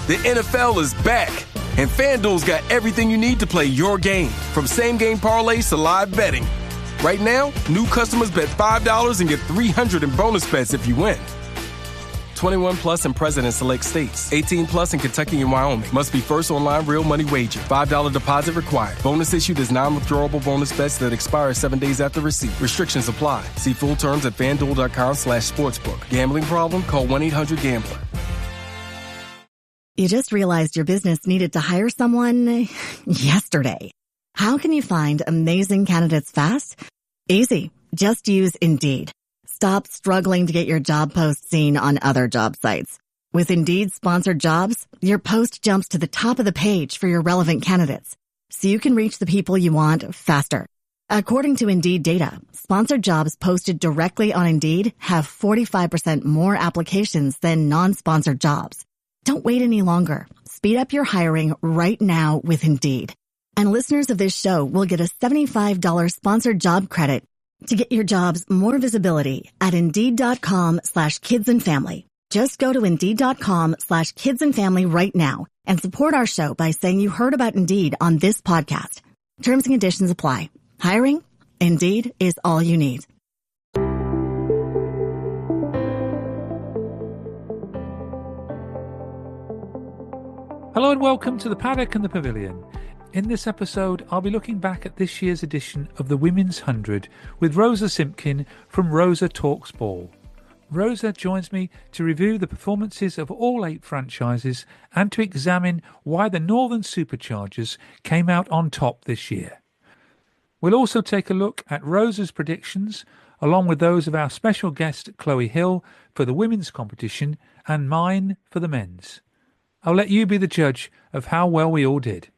The NFL is back, and FanDuel's got everything you need to play your game, from same-game parlays to live betting. Right now, new customers bet $5 and get $300 in bonus bets if you win. 21 plus in present and select states. 18 plus in Kentucky and Wyoming. Must be first online real money wager. $5 deposit required. Bonus issued as non-withdrawable bonus bets that expire 7 days after receipt. Restrictions apply. See full terms at FanDuel.com/sportsbook. Gambling problem? Call 1-800-GAMBLER. You just realized your business needed to hire someone yesterday. How can you find amazing candidates fast? Easy. Just use Indeed. Stop struggling to get your job post seen on other job sites. With Indeed sponsored jobs, your post jumps to the top of the page for your relevant candidates, so you can reach the people you want faster. According to Indeed data, sponsored jobs posted directly on Indeed have 45% more applications than non-sponsored jobs. Don't wait any longer. Speed up your hiring right now with Indeed. And listeners of this show will get a $75 sponsored job credit to get your jobs more visibility at Indeed.com/kidsandfamily. Just go to Indeed.com/kidsandfamily right now and support our show by saying you heard about Indeed on this podcast. Terms and conditions apply. Hiring? Indeed is all you need. Hello and welcome to the Paddock and The Pavilion. In this episode, I'll be looking back at this year's edition of the Women's 100 with Rosa Simkin from Rosa Talks Ball. Rosa joins me to review the performances of all 8 franchises and to examine why the Northern Superchargers came out on top this year. We'll also take a look at Rosa's predictions, along with those of our special guest Chloe Hill for the women's competition and mine for the men's. I'll let you be the judge of how well we all did.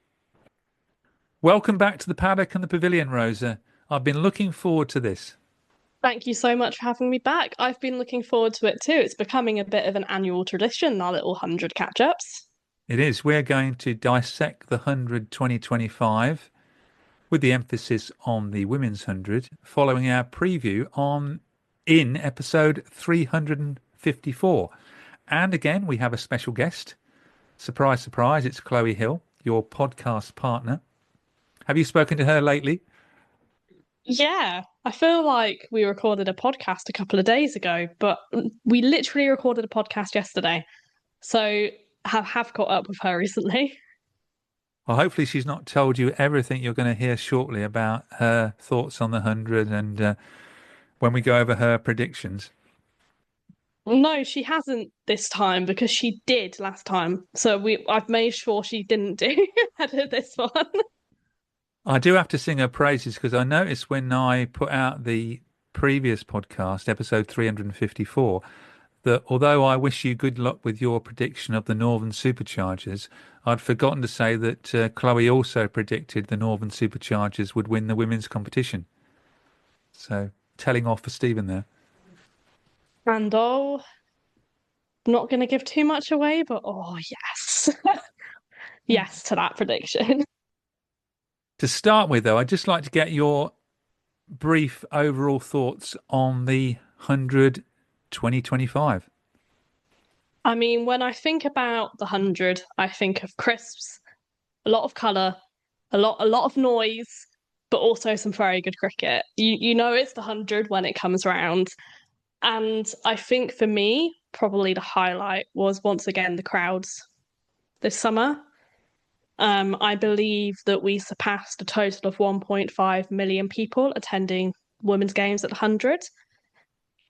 Welcome back to the Paddock and the Pavilion, Rosa. I've been looking forward to this. Thank you so much for having me back. I've been looking forward to it too. It's becoming a bit of an annual tradition, our little 100 catch-ups. It is. We're going to dissect the 100 2025 with the emphasis on the women's 100, following our preview in episode 354. And again, we have a special guest. Surprise, surprise, it's Chloe Hill, your podcast partner. Have you spoken to her lately? Yeah, I feel like we recorded a podcast a couple of days ago, but we literally recorded a podcast yesterday. So have caught up with her recently. Well, hopefully she's not told you everything you're going to hear shortly about her thoughts on the 100 and when we go over her predictions. No, she hasn't this time because she did last time. So I've made sure she didn't do ahead of this one. I do have to sing her praises because I noticed when I put out the previous podcast, episode 354, that although I wish you good luck with your prediction of the Northern Superchargers, I'd forgotten to say that Chloe also predicted the Northern Superchargers would win the women's competition. So, telling off for Stephen there. And I'm not going to give too much away, but yes. Yes to that prediction. To start with, though, I'd just like to get your brief overall thoughts on the 100 2025. I mean, when I think about the 100, I think of crisps, a lot of colour, a lot of noise, but also some very good cricket. You know it's the 100 when it comes round. And I think for me, probably the highlight was once again the crowds this summer. I believe that we surpassed a total of 1.5 million people attending women's games at the 100.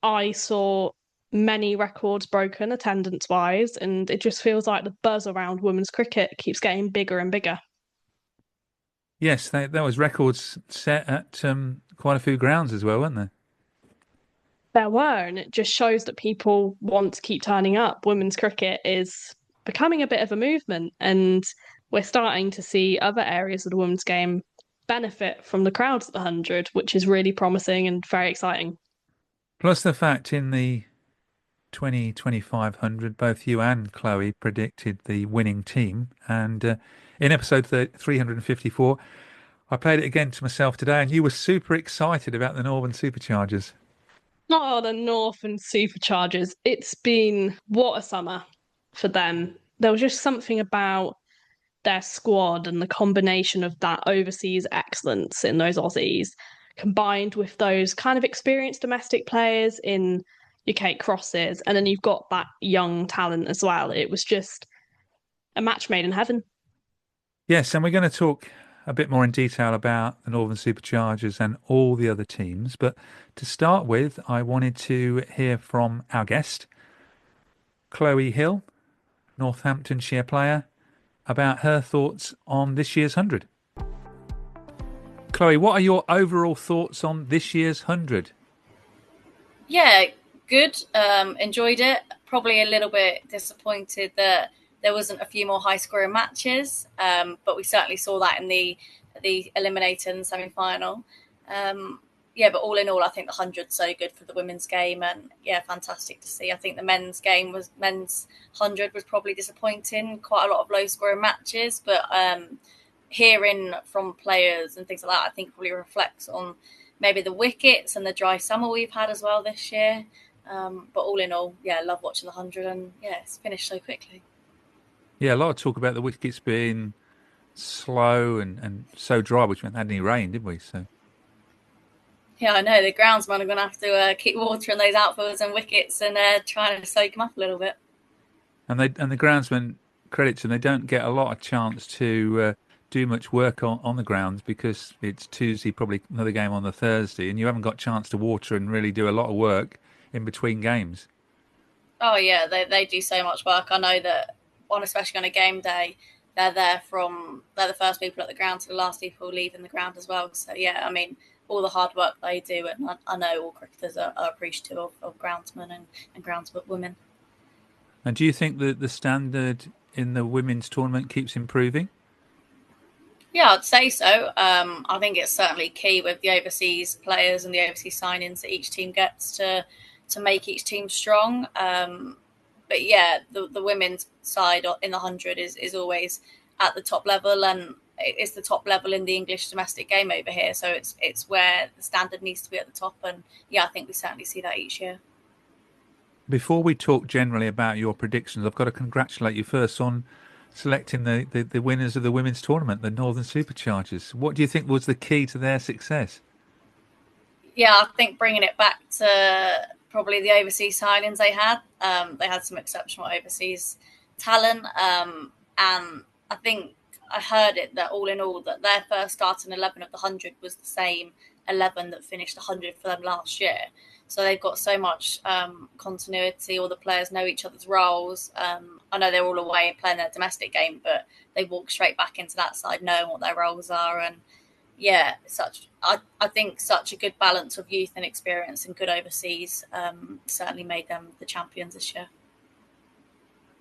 I saw many records broken attendance-wise, and it just feels like the buzz around women's cricket keeps getting bigger and bigger. Yes, there was records set at quite a few grounds as well, weren't there? There were, and it just shows that people want to keep turning up. Women's cricket is becoming a bit of a movement, and we're starting to see other areas of the women's game benefit from the crowds at the 100, which is really promising and very exciting. Plus the fact in the 2025 100, both you and Chloe predicted the winning team. And in episode 354, I played it again to myself today, and you were super excited about the Northern Superchargers. Oh, the Northern Superchargers. It's been, what a summer for them. there was just something about their squad and the combination of that overseas excellence in those Aussies combined with those kind of experienced domestic players in your Kate Crosses, and then you've got that young talent as well. It was just a match made in heaven. Yes, and we're going to talk a bit more in detail about the Northern Superchargers and all the other teams. But to start with, I wanted to hear from our guest, Chloe Hill, Northamptonshire player, about her thoughts on this year's 100. Chloe, what are your overall thoughts on this year's 100? Yeah, good. Enjoyed it. Probably a little bit disappointed that there wasn't a few more high-scoring matches, but we certainly saw that in the eliminator and semi-final. But all in all, I think the 100's so good for the women's game, and yeah, fantastic to see. I think the men's 100 was probably disappointing. Quite a lot of low-scoring matches, but hearing from players and things like that, I think probably reflects on maybe the wickets and the dry summer we've had as well this year. But all in all, yeah, I love watching the 100, and yeah, it's finished so quickly. Yeah, a lot of talk about the wickets being slow and so dry, which meant hadn't any rain, did we? So. Yeah, I know. The groundsmen are going to have to keep watering those outfields and wickets and trying to soak them up a little bit. And the groundsmen, credit to them, they don't get a lot of chance to do much work on the grounds because it's Tuesday, probably another game on the Thursday, and you haven't got a chance to water and really do a lot of work in between games. Oh, yeah, they do so much work. I know that especially on a game day, they're the first people at the ground to the last people leaving the ground as well. So, yeah, I mean, all the hard work they do, and I know all cricketers are appreciative of groundsmen and groundswomen. And do you think that the standard in the women's tournament keeps improving? Yeah, I'd say so. I think it's certainly key with the overseas players and the overseas signings that each team gets to make each team strong. But yeah, the women's side in the 100 is always at the top level, and it's the top level in the English domestic game over here. So it's where the standard needs to be at the top, and yeah, I think we certainly see that each year. Before we talk generally about your predictions, I've got to congratulate you first on selecting the winners of the women's tournament, the Northern Superchargers. What do you think was the key to their success? Yeah, I think bringing it back to probably the overseas signings they had. They had some exceptional overseas talent, and I think I heard it that all in all that their first starting 11 of the 100 was the same 11 that finished the 100 for them last year. So they've got so much continuity. All the players know each other's roles. I know they're all away playing their domestic game, but they walk straight back into that side knowing what their roles are. And yeah, I think such a good balance of youth and experience and good overseas certainly made them the champions this year.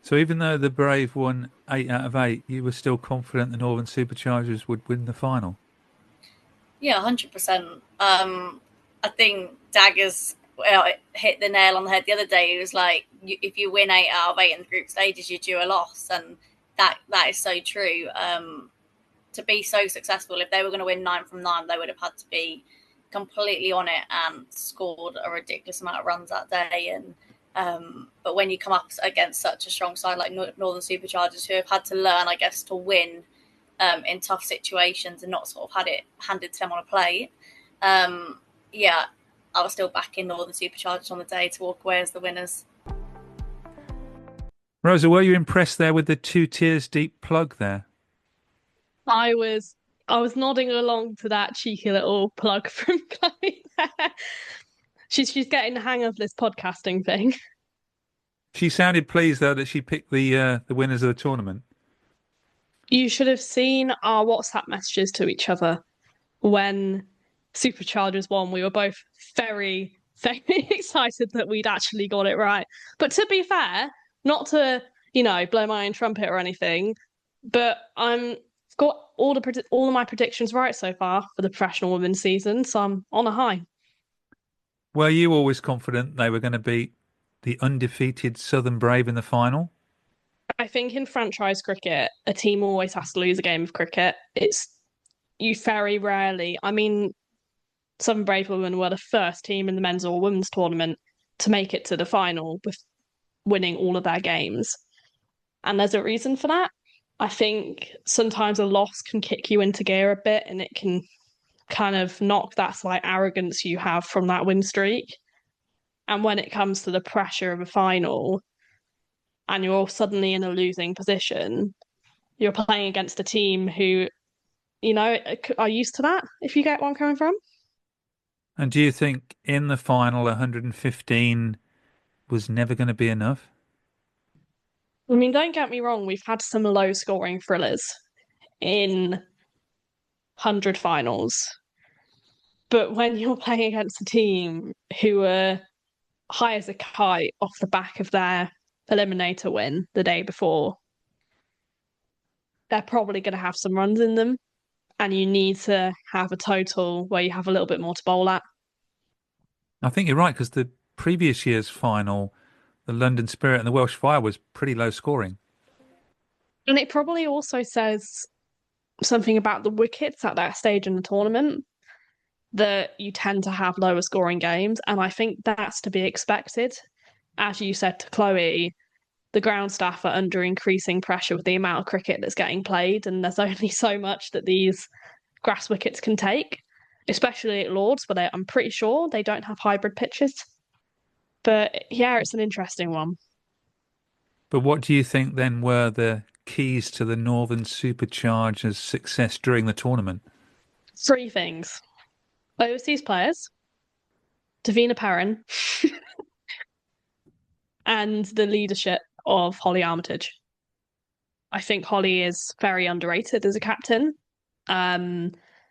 So even though the Brave won 8 out of 8, you were still confident the Northern Superchargers would win the final? Yeah, 100%. I think Daggers hit the nail on the head the other day. He was like, if you win 8 out of 8 in the group stages, you're due a loss. And that is so true. To be so successful, if they were going to win 9 from 9, they would have had to be completely on it and scored a ridiculous amount of runs that day. And but when you come up against such a strong side like Northern Superchargers, who have had to learn, I guess, to win in tough situations and not sort of had it handed to them on a plate, yeah, I was still backing Northern Superchargers on the day to walk away as the winners. Rosa, were you impressed there with the 2 tiers deep plug there? I was nodding along to that cheeky little plug from Chloe there. She's getting the hang of this podcasting thing. She sounded pleased though that she picked the winners of the tournament. You should have seen our WhatsApp messages to each other when Superchargers won. We were both very, very excited that we'd actually got it right. But to be fair, not to, blow my own trumpet or anything, but I'm got all of my predictions right so far for the professional women's season, so I'm on a high. Were you always confident they were going to beat the undefeated Southern Brave in the final? I think in franchise cricket, a team always has to lose a game of cricket. You very rarely. I mean, Southern Brave women were the first team in the men's or women's tournament to make it to the final with winning all of their games. And there's a reason for that. I think sometimes a loss can kick you into gear a bit and it can kind of knock that slight arrogance you have from that win streak. And when it comes to the pressure of a final and you're suddenly in a losing position, you're playing against a team who, are used to that, if you get where I'm coming from. And do you think in the final 115 was never going to be enough? I mean, don't get me wrong, we've had some low scoring thrillers in 100 finals. But when you're playing against a team who are high as a kite off the back of their eliminator win the day before, they're probably going to have some runs in them. And you need to have a total where you have a little bit more to bowl at. I think you're right, because the previous year's final, the London Spirit and the Welsh Fire, was pretty low scoring. And it probably also says something about the wickets at that stage in the tournament, that you tend to have lower scoring games. And I think that's to be expected. As you said to Chloe, the ground staff are under increasing pressure with the amount of cricket that's getting played. And there's only so much that these grass wickets can take, especially at Lords, where I'm pretty sure they don't have hybrid pitches. But yeah, it's an interesting one. But what do you think then were the keys to the Northern Superchargers' success during the tournament? Three things: overseas players, Davina Perrin, and the leadership of Holly Armitage. I think Holly is very underrated as a captain,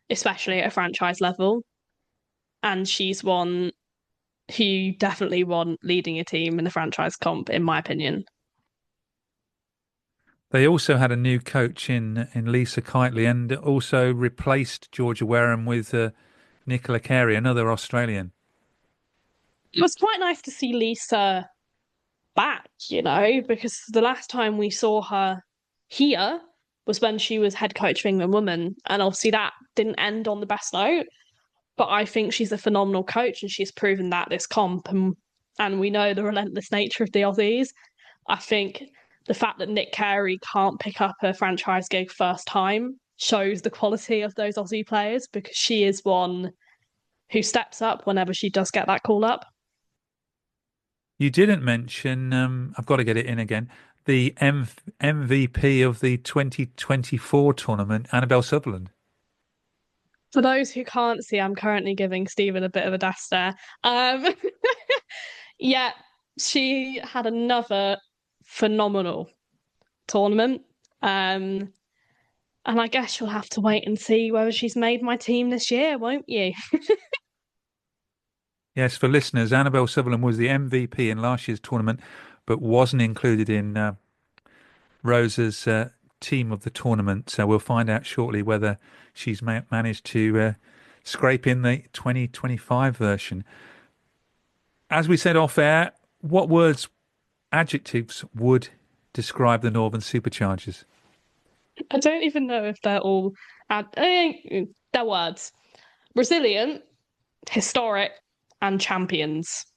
especially at a franchise level. And she's one who you definitely want leading a team in the franchise comp, in my opinion. They also had a new coach in Lisa Kitely, and also replaced Georgia Wareham with Nicola Carey, another Australian. It was quite nice to see Lisa back, because the last time we saw her here was when she was head coach of England Women. And obviously that didn't end on the best note. But I think she's a phenomenal coach and she's proven that this comp. And we know the relentless nature of the Aussies. I think the fact that Nick Carey can't pick up a franchise gig first time shows the quality of those Aussie players, because she is one who steps up whenever she does get that call up. You didn't mention, I've got to get it in again, the MVP of the 2024 tournament, Annabelle Sutherland. For those who can't see, I'm currently giving Stephen a bit of a death stare. Yeah, she had another phenomenal tournament. And I guess you'll have to wait and see whether she's made my team this year, won't you? Yes, for listeners, Annabelle Sutherland was the MVP in last year's tournament, but wasn't included in Rosa's team of the tournament. So we'll find out shortly whether she's managed to scrape in the 2025 version. As we said off air, what words, adjectives would describe the Northern Superchargers? I don't even know if they're all they're words. Resilient, historic, and champions.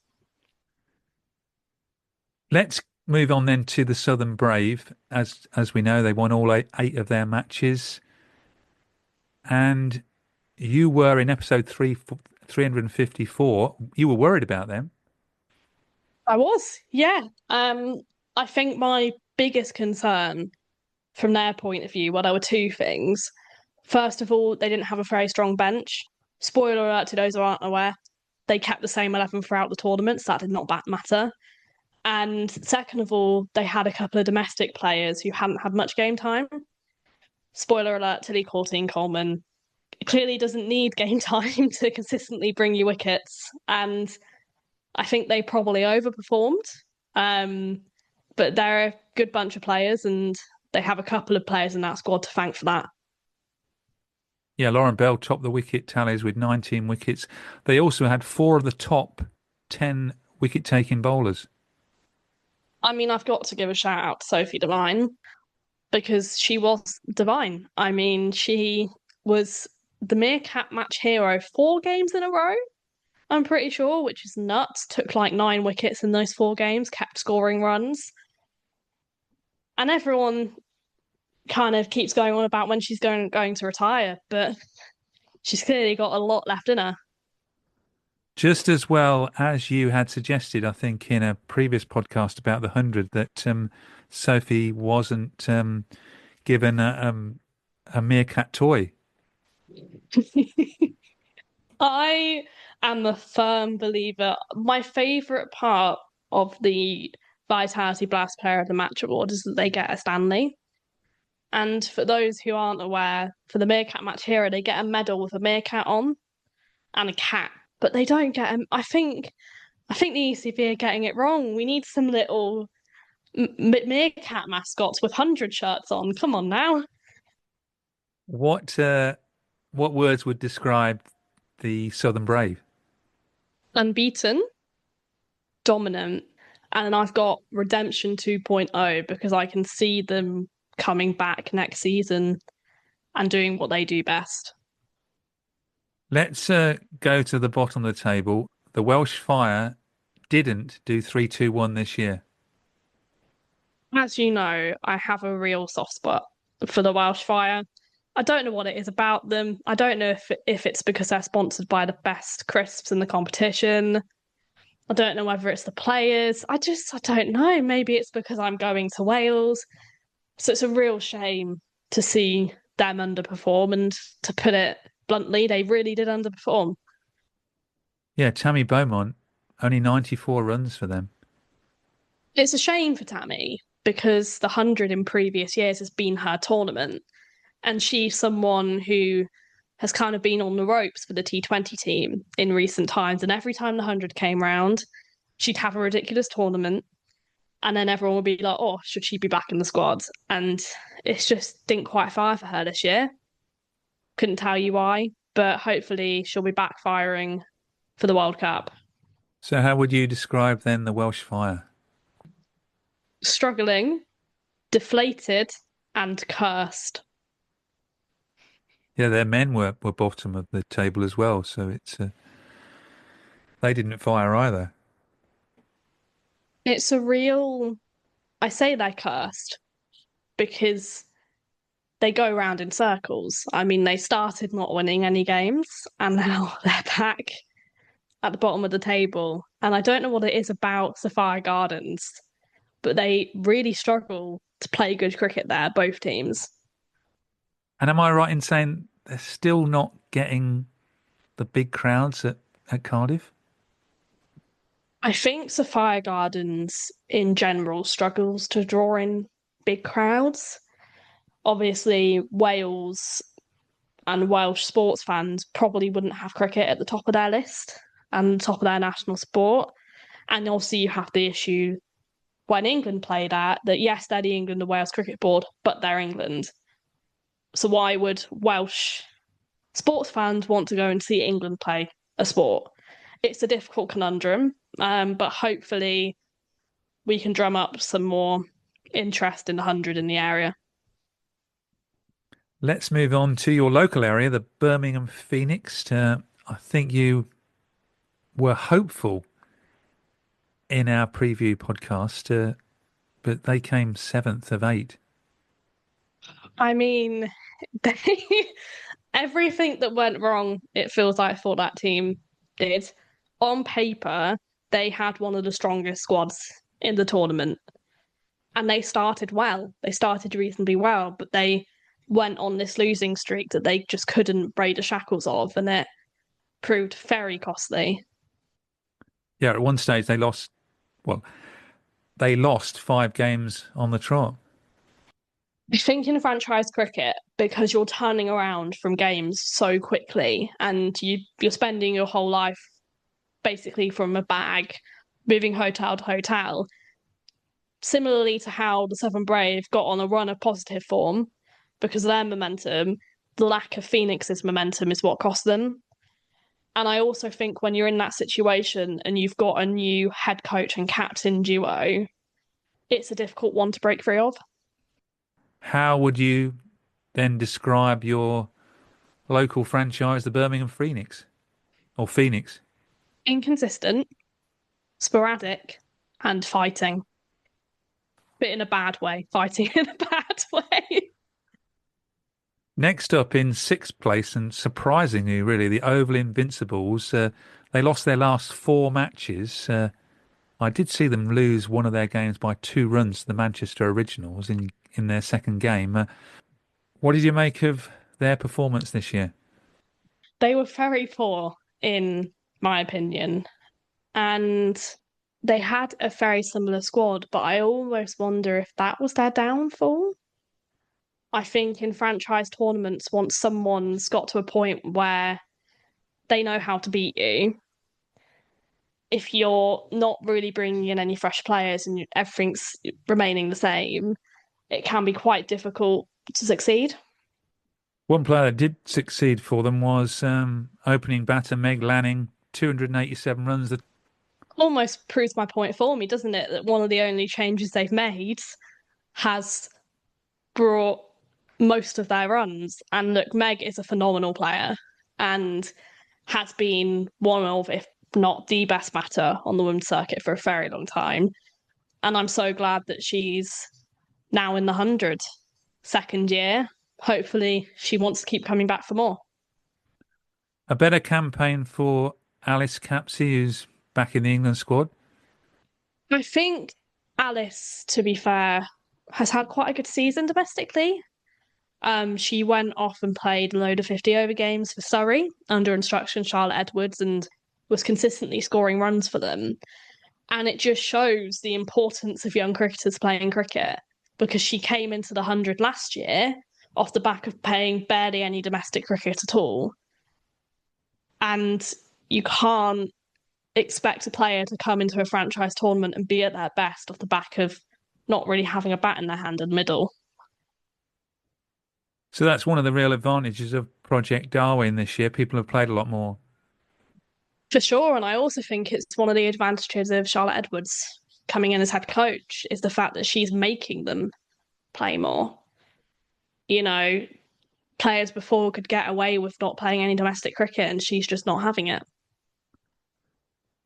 Let's move on then to the Southern Brave. As we know, they won all eight of their matches. And you were in episode 354. You were worried about them. I was, yeah. I think my biggest concern from their point of view, well, there were two things. First of all, they didn't have a very strong bench. Spoiler alert to those who aren't aware, they kept the same 11 throughout the tournament, so that did not matter. And second of all, they had a couple of domestic players who hadn't had much game time. Spoiler alert, Tilly Courtine-Coleman clearly doesn't need game time to consistently bring you wickets. And I think they probably overperformed. But they're a good bunch of players and they have a couple of players in that squad to thank for that. Yeah, Lauren Bell topped the wicket tallies with 19 wickets. They also had 4 of the top 10 wicket-taking bowlers. I mean, I've got to give a shout out to Sophie Devine because she was divine. I mean, she was the Meerkat match hero 4 games in a row, I'm pretty sure, which is nuts. Took like 9 wickets in those 4 games, kept scoring runs. And everyone kind of keeps going on about when she's going to retire, but she's clearly got a lot left in her. Just as well as you had suggested, I think, in a previous podcast about the 100, that Sophie wasn't given a meerkat toy. I am a firm believer. My favourite part of the Vitality Blast Player of the Match award is that they get a Stanley. And for those who aren't aware, for the Meerkat Match Hero, they get a medal with a meerkat on and a cat, but they don't get a. I think the ECB are getting it wrong. We need some little meerkat mascots with 100 shirts on. Come on now. What words would describe the Southern Brave? Unbeaten, dominant, and then I've got Redemption 2.0 because I can see them coming back next season and doing what they do best. Let's go to the bottom of the table. The Welsh Fire didn't do 3-2-1 this year. As you know, I have a real soft spot for the Welsh Fire. I don't know what it is about them. I don't know if it's because they're sponsored by the best crisps in the competition. I don't know whether it's the players. I don't know. Maybe it's because I'm going to Wales. So it's a real shame to see them underperform. And to put it bluntly, they really did underperform. Yeah, Tammy Beaumont, only 94 runs for them. It's a shame for Tammy because the 100 in previous years has been her tournament. And she's someone who has kind of been on the ropes for the T20 team in recent times. And every time the 100 came round, she'd have a ridiculous tournament. And then everyone would be like, oh, should she be back in the squad? And it's just didn't quite fire for her this year. Couldn't tell you why, but hopefully she'll be backfiring for the World Cup. So how would you describe then the Welsh Fire? Struggling, deflated, and cursed. Yeah, their men were bottom of the table as well, so it's they didn't fire either. It's a real, I say they're cursed because they go round in circles. I mean, they started not winning any games and now they're back at the bottom of the table. And I don't know what it is about Sapphire Gardens, but they really struggle to play good cricket there, both teams. And am I right in saying they're still not getting the big crowds at Cardiff? I think Sapphire Gardens in general struggles to draw in big crowds. Obviously, Wales and Welsh sports fans probably wouldn't have cricket at the top of their list and top of their national sport. And also you have the issue when England play that yes, they're the England and Wales Cricket Board, but they're England. So why would Welsh sports fans want to go and see England play a sport? It's a difficult conundrum, but hopefully we can drum up some more interest in the 100 in the area. Let's move on to your local area, the Birmingham Phoenix. I think you were hopeful in our preview podcast, but they came 7th of 8. I mean, everything that went wrong, it feels like for that team did. On paper, they had one of the strongest squads in the tournament. And they started well. They started reasonably well, but they went on this losing streak that they just couldn't break the shackles of, and it proved very costly. Yeah, at one stage they lost 5 games on the trot. I think in franchise cricket, because you're turning around from games so quickly and you're spending your whole life basically from a bag, moving hotel to hotel, similarly to how the Southern Brave got on a run of positive form, because of their momentum, the lack of Phoenix's momentum is what cost them. And I also think when you're in that situation and you've got a new head coach and captain duo, it's a difficult one to break free of. How would you then describe your local franchise, the Birmingham Phoenix? Or Phoenix? Inconsistent, sporadic, and fighting. but in a bad way, fighting in a bad way. Next up in sixth place, and surprisingly, really, the Oval Invincibles. They lost their last 4 matches. I did see them lose one of their games by 2 runs to the Manchester Originals in their second game. What did you make of their performance this year? They were very poor, in my opinion. And they had a very similar squad, but I almost wonder if that was their downfall. I think in franchise tournaments, once someone's got to a point where they know how to beat you, if you're not really bringing in any fresh players and everything's remaining the same, it can be quite difficult to succeed. One player that did succeed for them was opening batter Meg Lanning, 287 runs. That almost proves my point for me, doesn't it? That one of the only changes they've made has brought most of their runs. And look, Meg is a phenomenal player and has been one of, if not the best batter on the women's circuit for a very long time. And I'm so glad that she's now in the 100, second year. Hopefully she wants to keep coming back for more. A better campaign for Alice Capsey, who's back in the England squad? I think Alice, to be fair, has had quite a good season domestically. She went off and played a load of 50-over games for Surrey under instruction Charlotte Edwards and was consistently scoring runs for them. And it just shows the importance of young cricketers playing cricket, because she came into the 100 last year off the back of playing barely any domestic cricket at all. And you can't expect a player to come into a franchise tournament and be at their best off the back of not really having a bat in their hand in the middle. So that's one of the real advantages of Project Darwin this year. People have played a lot more. For sure, and I also think it's one of the advantages of Charlotte Edwards coming in as head coach is the fact that she's making them play more. You know, players before could get away with not playing any domestic cricket and she's just not having it.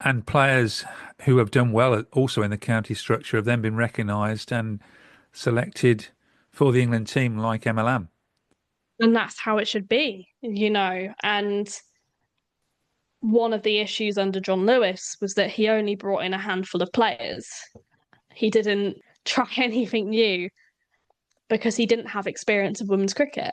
And players who have done well also in the county structure have then been recognised and selected for the England team, like Emma Lamb. And that's how it should be, you know. And one of the issues under John Lewis was that he only brought in a handful of players. He didn't try anything new because he didn't have experience of women's cricket.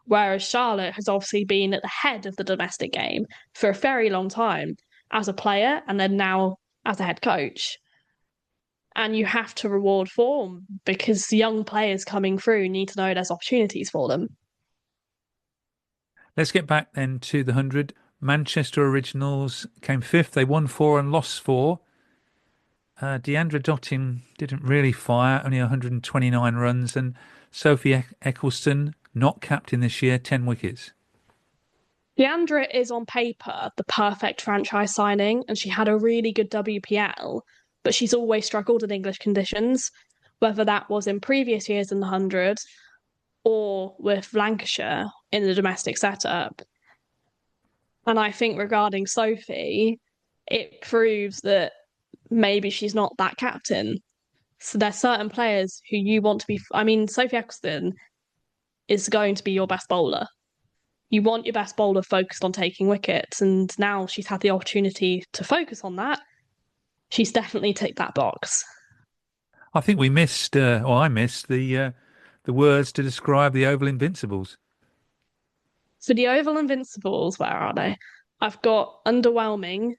Whereas Charlotte has obviously been at the head of the domestic game for a very long time as a player and then now as a head coach. And you have to reward form because young players coming through need to know there's opportunities for them. Let's get back then to the 100. Manchester Originals came 5th. They won 4 and lost 4. Deandra Dottin didn't really fire, only 129 runs. And Sophie Eccleston, not captain this year, 10 wickets. Deandra is on paper the perfect franchise signing, and she had a really good WPL, but she's always struggled in English conditions, whether that was in previous years in the 100 or with Lancashire in the domestic setup. And I think regarding Sophie, it proves that maybe she's not that captain. So there's certain players who you want to be... I mean, Sophie Eccleston is going to be your best bowler. You want your best bowler focused on taking wickets, and now she's had the opportunity to focus on that. She's definitely ticked that box. I think we missed, or I missed, the words to describe the Oval Invincibles. So the Oval Invincibles, where are they? I've got underwhelming,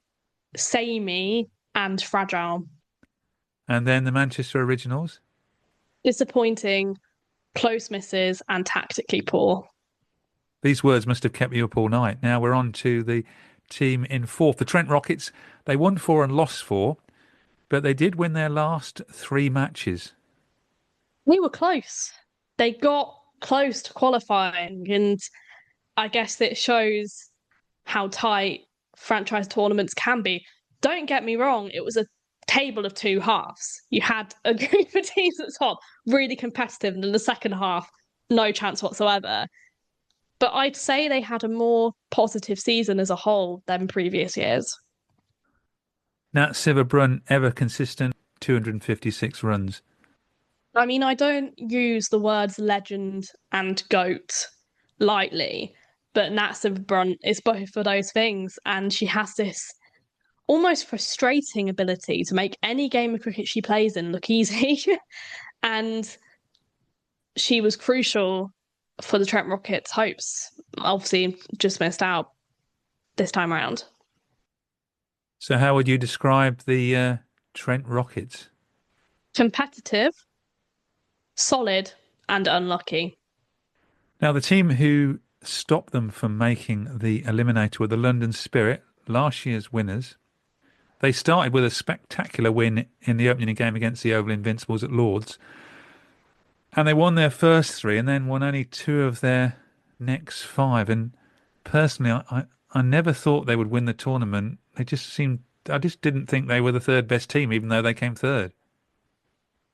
samey, and fragile. And then the Manchester Originals? Disappointing, close misses, and tactically poor. These words must have kept you up all night. Now we're on to the team in 4th. The Trent Rockets, they won 4 and lost 4, but they did win their last 3 matches. They were close. They got close to qualifying, and I guess it shows how tight franchise tournaments can be. Don't get me wrong, it was a table of 2 halves. You had a group of teams at the top, really competitive, and in the second half, no chance whatsoever. But I'd say they had a more positive season as a whole than previous years. Nat Sciver-Brunt, ever consistent, 256 runs. I mean, I don't use the words legend and goat lightly, but Natsa Brunt is both of those things, and she has this almost frustrating ability to make any game of cricket she plays in look easy. And she was crucial for the Trent Rockets' hopes. Obviously, just missed out this time around. So how would you describe the Trent Rockets? Competitive, solid, and unlucky. Now, the team who stopped them from making the eliminator were the London Spirit, last year's winners. They started with a spectacular win in the opening game against the Oval Invincibles at Lord's. And they won their first three and then won only two of their next five. And personally, I never thought they would win the tournament. I just didn't think they were the third best team, even though they came third.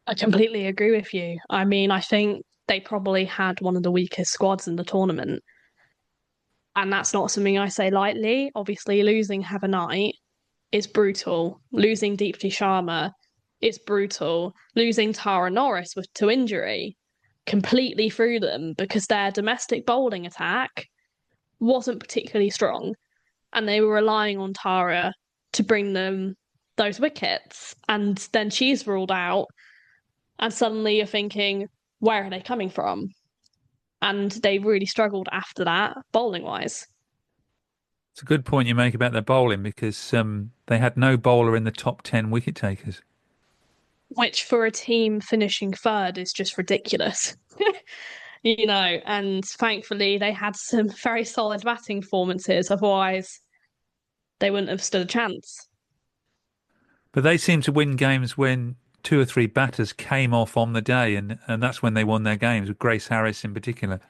I completely agree with you. I mean, I think they probably had one of the weakest squads in the tournament. And that's not something I say lightly. Obviously, losing Have a Night is brutal. Losing Deepti Sharma is brutal. Losing Tara Norris to injury completely threw them because their domestic bowling attack wasn't particularly strong. And they were relying on Tara to bring them those wickets. And then she's ruled out. And suddenly you're thinking, where are they coming from? And they really struggled after that, bowling wise. It's a good point you make about their bowling because they had no bowler in the top 10 wicket takers. Which for a team finishing third is just ridiculous. And thankfully they had some very solid batting performances. Otherwise, they wouldn't have stood a chance. But they seem to win games when two or three batters came off on the day, and that's when they won their games, with Grace Harris in particular.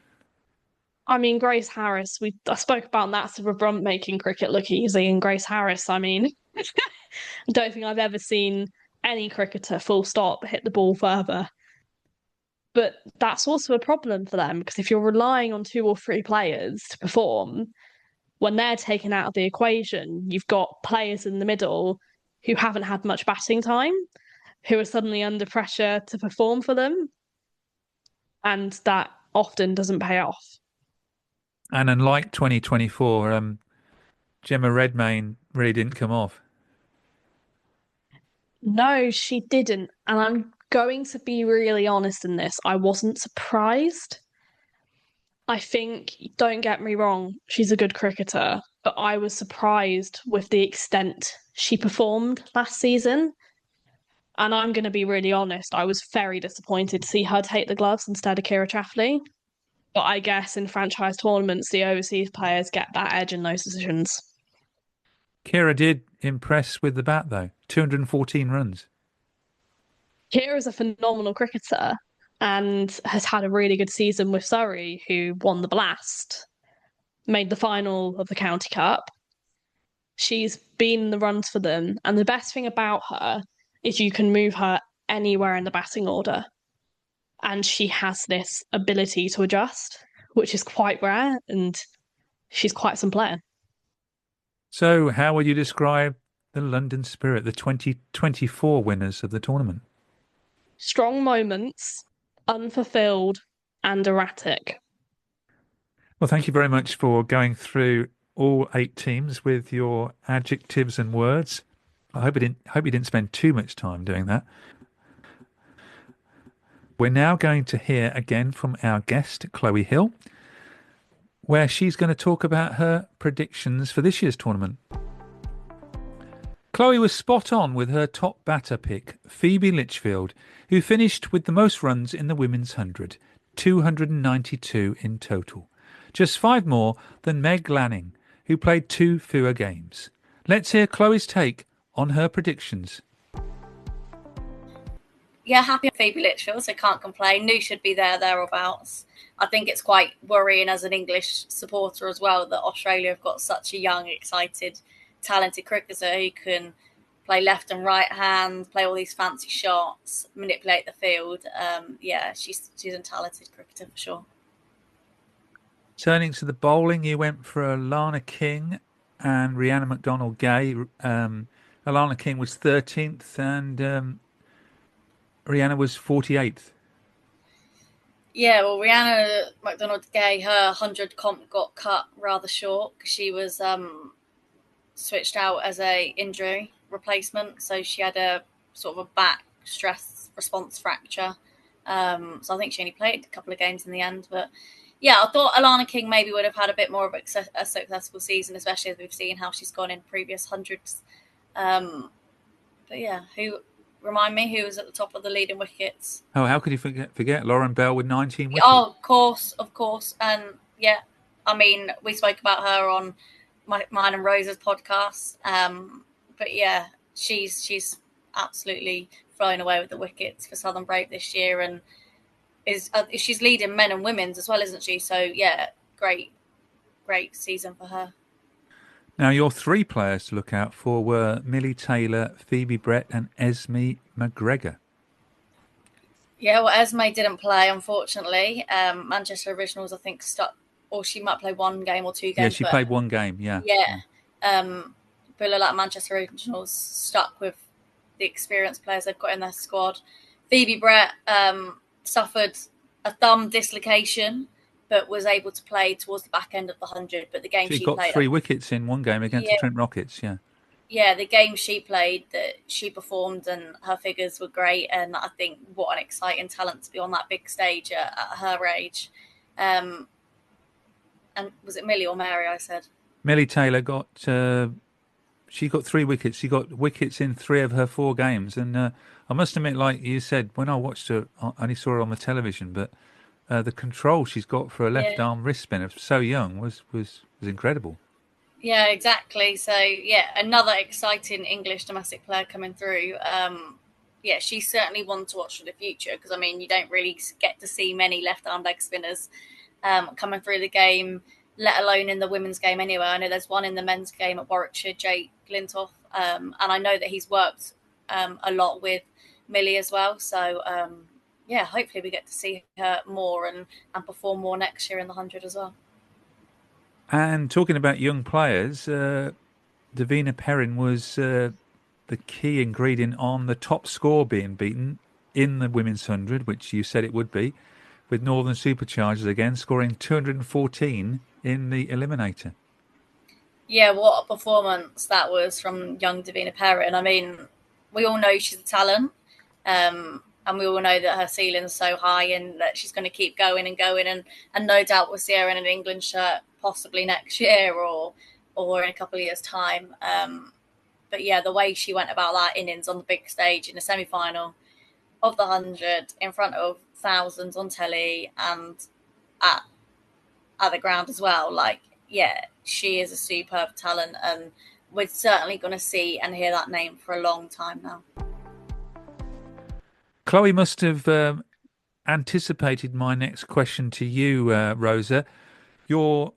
I mean, Grace Harris, I spoke about Natsa Brunt making cricket look easy, and Grace Harris, I mean, I don't think I've ever seen any cricketer full stop hit the ball further. But that's also a problem for them because if you're relying on two or three players to perform, when they're taken out of the equation, you've got players in the middle who haven't had much batting time, who are suddenly under pressure to perform for them. And that often doesn't pay off. And unlike 2024, Gemma Redmayne really didn't come off. No, she didn't. And I'm going to be really honest in this. I wasn't surprised. I think, don't get me wrong, she's a good cricketer, but I was surprised with the extent she performed last season. And I'm going to be really honest, I was very disappointed to see her take the gloves instead of Kira Chaffley. But I guess in franchise tournaments, the overseas players get that edge in those decisions. Kira did impress with the bat, though. 214 runs. Kira's a phenomenal cricketer and has had a really good season with Surrey, who won the Blast, made the final of the County Cup. She's been in the runs for them. And the best thing about her is you can move her anywhere in the batting order. And she has this ability to adjust, which is quite rare, and she's quite some player. So how would you describe the London Spirit, the 2024 winners of the tournament? Strong moments, unfulfilled, and erratic. Well, thank you very much for going through all 8 teams with your adjectives and words. I hope you didn't spend too much time doing that. We're now going to hear again from our guest, Chloe Hill, where she's going to talk about her predictions for this year's tournament. Chloe was spot on with her top batter pick, Phoebe Litchfield, who finished with the most runs in the Women's 100, 292 in total. Just 5 more than Meg Lanning, who played 2 fewer games. Let's hear Chloe's take on her predictions. Yeah, happy with Phoebe Litchfield, so can't complain. Knew should be thereabouts. I think it's quite worrying as an English supporter as well that Australia have got such a young, excited, talented cricketer who can play left and right hand, play all these fancy shots, manipulate the field. She's a talented cricketer for sure. Turning to the bowling, you went for Alana King and Rhiannon McDonald-Gay. Alana King was 13th and Rhiannon was 48th. Yeah, well, Rihanna McDonald-Gay, her 100 comp got cut rather short because she was switched out as a injury replacement. So she had a sort of a back stress response fracture. So I think she only played a couple of games in the end. But yeah, I thought Alana King maybe would have had a bit more of a successful season, especially as we've seen how she's gone in previous hundreds. But yeah, remind me who was at the top of the leading wickets? Oh, how could you forget Lauren Bell with 19 wickets? Oh, of course. And yeah, I mean, we spoke about her on mine and Rosa's podcast. But yeah, she's absolutely flown away with the wickets for Southern Brave this year, and she's leading men and women's as well, isn't she? So yeah, great season for her. Now, your three players to look out for were Millie Taylor, Phoebe Brett and Esme McGregor. Yeah, well, Esme didn't play, unfortunately. Manchester Originals, I think, stuck, or she might play one game or two games. Yeah, she played one game, yeah. Yeah. But like Manchester Originals stuck with the experienced players they've got in their squad. Phoebe Brett suffered a thumb dislocation, but was able to play towards the back end of the 100. But the game she got played, 3 wickets in one game against the Trent Rockets, yeah. Yeah, the game she played, that she performed, and her figures were great. And I think what an exciting talent to be on that big stage at her age. And was it Millie or Mary? I said Millie Taylor got she got 3 wickets. She got wickets in 3 of her 4 games, and I must admit, like you said, when I watched her, I only saw her on the television, but the control she's got for a left arm wrist spinner, so young, was incredible. Yeah, exactly. So, yeah, another exciting English domestic player coming through. Yeah, she's certainly one to watch for the future because, I mean, you don't really get to see many left-arm leg spinners coming through the game, let alone in the women's game anyway. I know there's one in the men's game at Warwickshire, Jake Glintoff, and I know that he's worked a lot with Millie as well. So, yeah, hopefully we get to see her more and perform more next year in the 100 as well. And talking about young players, Davina Perrin was the key ingredient on the top score being beaten in the women's 100, which you said it would be, with Northern Superchargers again, scoring 214 in the eliminator. Yeah, what a performance that was from young Davina Perrin. I mean, we all know she's a talent, and we all know that her ceiling's so high and that she's going to keep going, and no doubt we'll see her in an England shirt possibly next year or in a couple of years' time. But yeah, the way she went about that innings on the big stage in the semi-final of the 100 in front of thousands on telly and at the ground as well. Like, yeah, she is a superb talent, and we're certainly going to see and hear that name for a long time now. Chloe must have anticipated my next question to you, Rosa. Your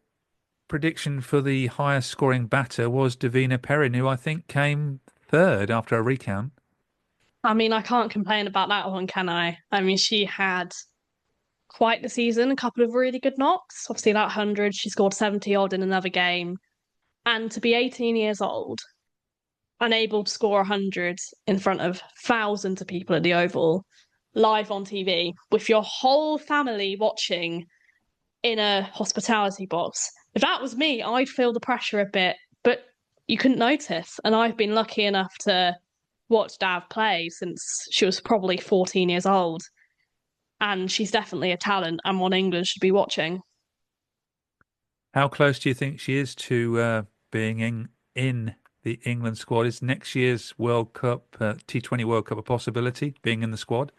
prediction for the highest scoring batter was Davina Perrin, who I think came third after a recount. I mean, I can't complain about that one, can I? I mean, she had quite the season, a couple of really good knocks. Obviously, that 100, she scored 70 odd in another game. And to be 18 years old, unable to score 100 in front of thousands of people at the Oval, live on TV, with your whole family watching in a hospitality box. If that was me, I'd feel the pressure a bit, but you couldn't notice. And I've been lucky enough to watch Dav play since she was probably 14 years old. And she's definitely a talent and one England should be watching. How close do you think she is to being in the England squad? Is next year's World Cup, T20 World Cup, a possibility, being in the squad?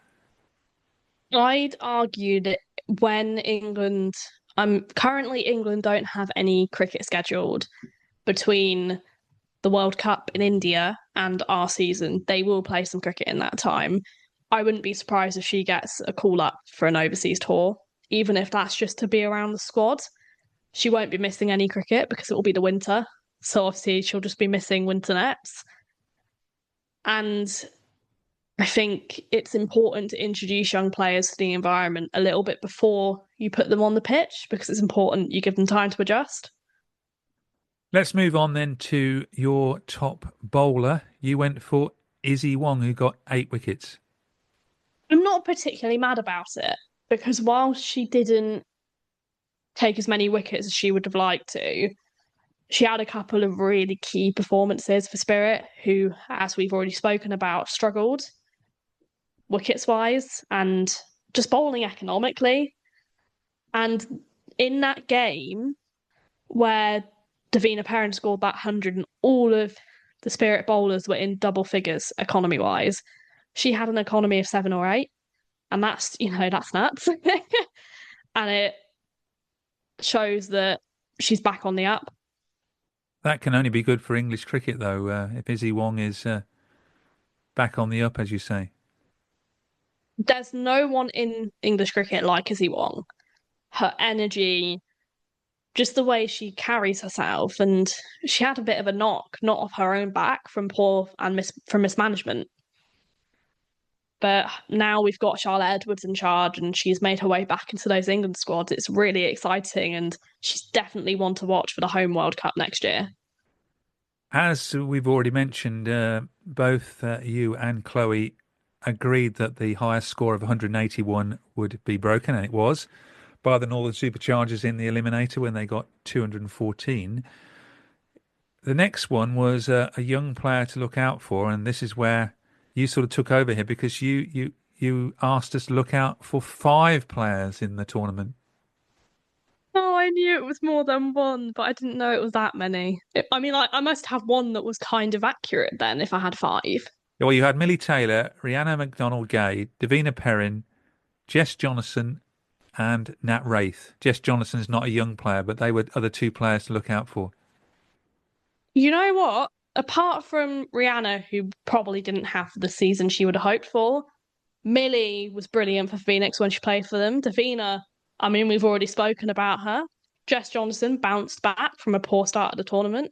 I'd argue that when England... currently England don't have any cricket scheduled between the World Cup in India and our season. They will play some cricket in that time. I wouldn't be surprised if she gets a call up for an overseas tour, even if that's just to be around the squad. She won't be missing any cricket because it will be the winter. So obviously she'll just be missing winter nets. And I think it's important to introduce young players to the environment a little bit before you put them on the pitch, because it's important you give them time to adjust. Let's move on then to your top bowler. You went for Izzy Wong, who got 8 wickets. I'm not particularly mad about it. because while she didn't take as many wickets as she would have liked to, she had a couple of really key performances for Spirit, who, as we've already spoken about, struggled wickets-wise and just bowling economically. And in that game where Davina Perrin scored that 100 and all of the Spirit bowlers were in double figures economy-wise, she had an economy of 7 or 8. And that's, that's nuts. And it shows that she's back on the up. That can only be good for English cricket, though, if Izzy Wong is back on the up, as you say. There's no one in English cricket like Izzy Wong. Her energy, just the way she carries herself, and she had a bit of a knock, not off her own back, from from mismanagement. But now we've got Charlotte Edwards in charge, and she's made her way back into those England squads. It's really exciting, and she's definitely one to watch for the home World Cup next year. As we've already mentioned, both you and Chloe agreed that the highest score of 181 would be broken, and it was, by the Northern Superchargers in the Eliminator when they got 214. The next one was a young player to look out for, and this is where you sort of took over here, because you asked us to look out for 5 players in the tournament. Oh, I knew it was more than one, but I didn't know it was that many. I must have one that was kind of accurate then if I had 5. Well, you had Millie Taylor, Rhiannon McDonald-Gay, Davina Perrin, Jess Jonathan, and Nat Wraith. Jess Jonathan's not a young player, but they were other 2 players to look out for. You know what? Apart from Rihanna, who probably didn't have the season she would have hoped for, Millie was brilliant for Phoenix when she played for them. Davina, we've already spoken about her. Jess Johnson bounced back from a poor start of the tournament.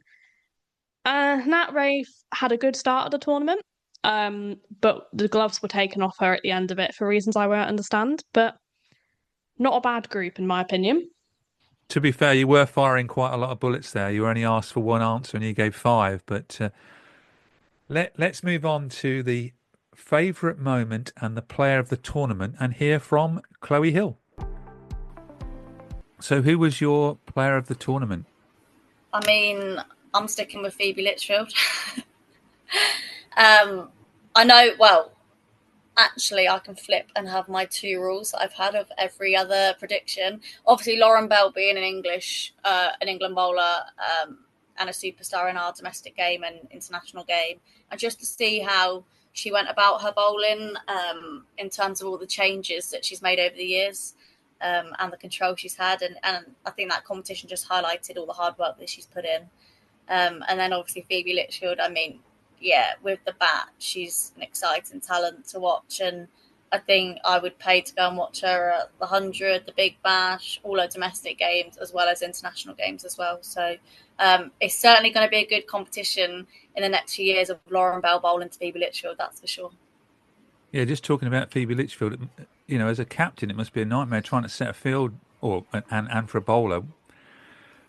Nat Wraith had a good start of the tournament, but the gloves were taken off her at the end of it for reasons I won't understand. But not a bad group, in my opinion. To be fair, you were firing quite a lot of bullets there. You only asked for one answer and you gave 5. But let's move on to the favourite moment and the player of the tournament and hear from Chloe Hill. So who was your player of the tournament? I'm sticking with Phoebe Litchfield. I know, well, actually I can flip and have my 2 rules that I've had of every other prediction. Obviously, Lauren Bell being an England bowler and a superstar in our domestic game and international game, and just to see how she went about her bowling in terms of all the changes that she's made over the years and the control she's had. And I think that competition just highlighted all the hard work that she's put in. And then obviously Phoebe Litchfield, with the bat, she's an exciting talent to watch. And I think I would pay to go and watch her at the 100, the Big Bash, all her domestic games, as well as international games as well. So it's certainly going to be a good competition in the next few years of Lauren Bell bowling to Phoebe Litchfield, that's for sure. Yeah, just talking about Phoebe Litchfield, as a captain, it must be a nightmare trying to set a field, and for a bowler,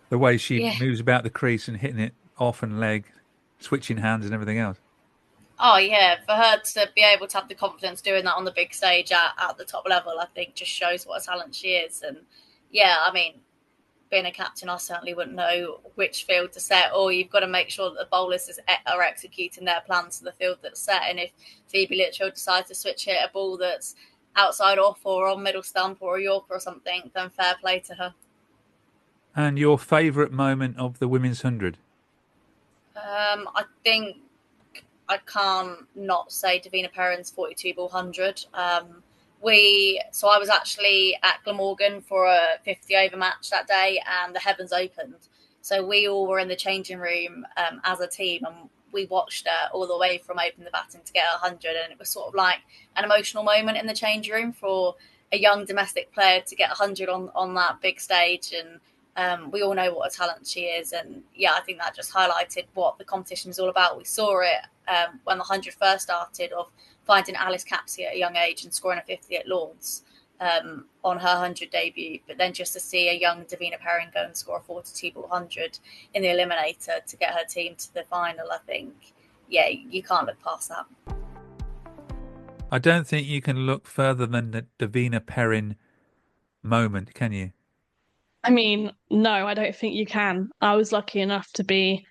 the way she moves about the crease and hitting it off and leg, switching hands and everything else. Oh, yeah. For her to be able to have the confidence doing that on the big stage at the top level, I think just shows what a talent she is. And, being a captain, I certainly wouldn't know which field to set, or you've got to make sure that the bowlers are executing their plans to the field that's set. And if Phoebe Litchfield decides to switch hit a ball that's outside off or on middle stump or a Yorker or something, then fair play to her. And your favourite moment of the Women's 100? I think I can't not say Davina Perrin's 42 ball 100. I was actually at Glamorgan for a 50 over match that day, and the heavens opened. So we all were in the changing room as a team, and we watched her all the way from open the batting to get 100. And it was sort of like an emotional moment in the changing room for a young domestic player to get 100 on that big stage. And we all know what a talent she is. And I think that just highlighted what the competition is all about. We saw it when the 100 first started, of finding Alice Capsey at a young age and scoring a 50 at Lords on her 100 debut. But then just to see a young Davina Perrin go and score a 42 ball 100 in the Eliminator to get her team to the final, I think, you can't look past that. I don't think you can look further than Davina Perrin moment, can you? I mean, no, I don't think you can. I was lucky enough to be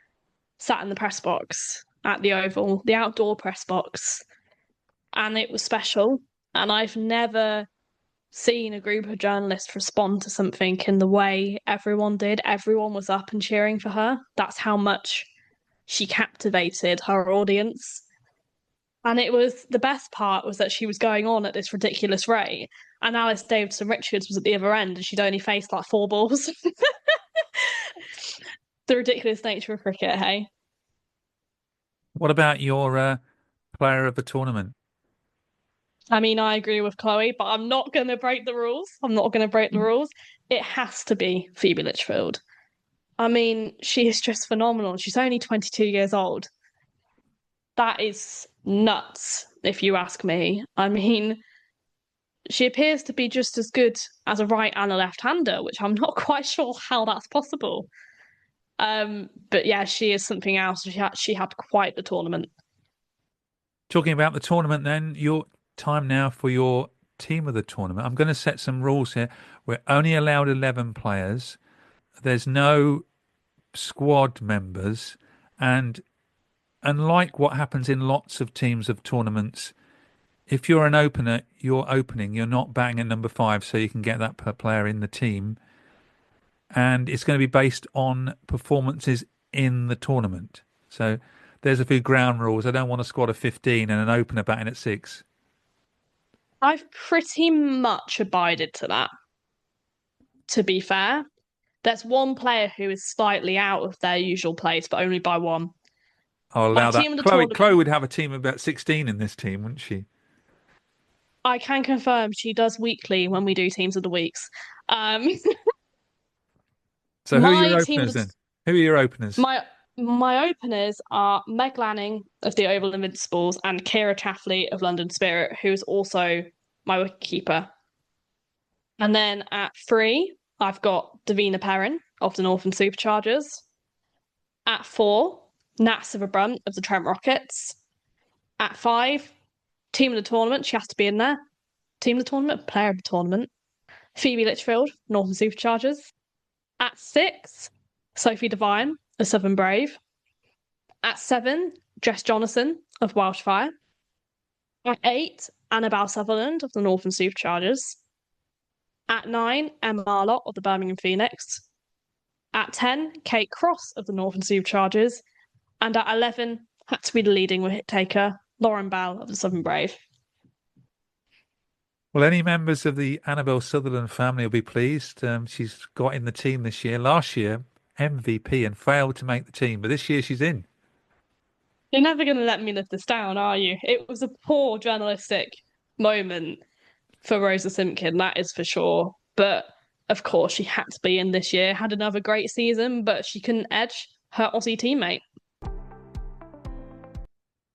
sat in the press box at the Oval, the outdoor press box, and it was special. And I've never seen a group of journalists respond to something in the way everyone did. Everyone was up and cheering for her. That's how much she captivated her audience. And it was the best part was that she was going on at this ridiculous rate, and Alice Davidson Richards was at the other end, and she'd only faced like 4 balls. The ridiculous nature of cricket, hey? What about your player of the tournament? I mean, I agree with Chloe, but I'm not going to break the rules. I'm not going to break the rules. It has to be Phoebe Litchfield. I mean, she is just phenomenal. She's only 22 years old. That is nuts, if you ask me. I mean, she appears to be just as good as a right and a left-hander, which I'm not quite sure how that's possible. But yeah, she is something else. She had quite the tournament. Talking about the tournament, then, your time now for your team of the tournament. I'm going to set some rules here. We're only allowed 11 players. There's no squad members, and unlike what happens in lots of teams of tournaments, if you're an opener, you're opening, you're not batting at number 5, so you can get that per player in the team. And it's going to be based on performances in the tournament. So there's a few ground rules. I don't want a squad of 15 and an opener batting at 6. I've pretty much abided to that, to be fair. There's one player who is slightly out of their usual place, but only by one. I'll My allow that. team of the Chloe tournament, would have a team of about 16 in this team, wouldn't she? I can confirm she does weekly when we do teams of the weeks. Um, So who are your my team openers of the, then? Who are your openers? my openers are Meg Lanning of the Oval Invincibles and Kira Chaffley of London Spirit, who is also my wicketkeeper. And then at 3, I've got Davina Perrin of the Northern Superchargers. At 4, Nat Silverbrunt of the Trent Rockets. At 5, team of the tournament, she has to be in there. Team of the tournament, player of the tournament. Phoebe Litchfield, Northern Superchargers. At 6, Sophie Devine of Southern Brave. At 7, Jess Jonathan of Wildfire. At 8, Annabelle Sutherland of the Northern Superchargers. At 9, Emma Marlott of the Birmingham Phoenix. At 10, Kate Cross of the Northern Superchargers. And at 11, had to be the leading hit taker, Lauren Bell of the Southern Brave. Well, any members of the Annabelle Sutherland family will be pleased. She's got in the team this year. Last year, MVP and failed to make the team, but this year she's in. You're never going to let me live this down, are you? It was a poor journalistic moment for Rosa Simkin, that is for sure. But of course, she had to be in this year. Had another great season, but she couldn't edge her Aussie teammate.